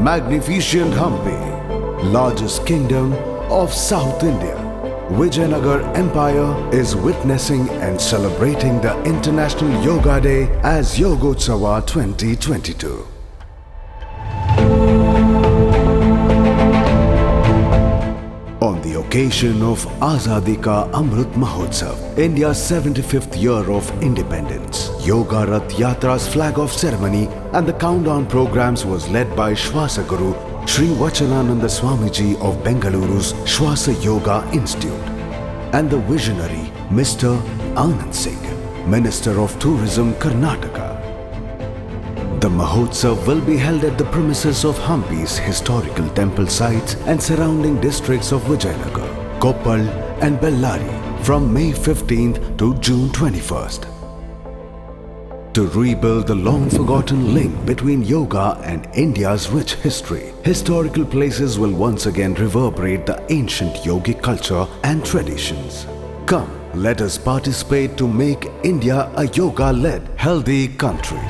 magnificent Hampi, largest kingdom of South India, Vijayanagar Empire is witnessing and celebrating the International Yoga Day as Yogotsav 2022. On the occasion of Azadi Amrut Mahotsav, India's 75th year of independence, Yoga Yatra's flag-off ceremony and the countdown programs was led by Shwasa Guru Sri Vachanananda Swamiji of Bengaluru's Shwasa Yoga Institute and the visionary Mr. Anand Singh, Minister of Tourism, Karnataka. The Mahotsav will be held at the premises of Hampi's historical temple sites and surrounding districts of Vijayanagar, Koppal and Bellary from May 15th to June 21st. To rebuild the long-forgotten link between yoga and India's rich history, historical places will once again reverberate the ancient yogic culture and traditions. Come, let us participate to make India a yoga-led, healthy country.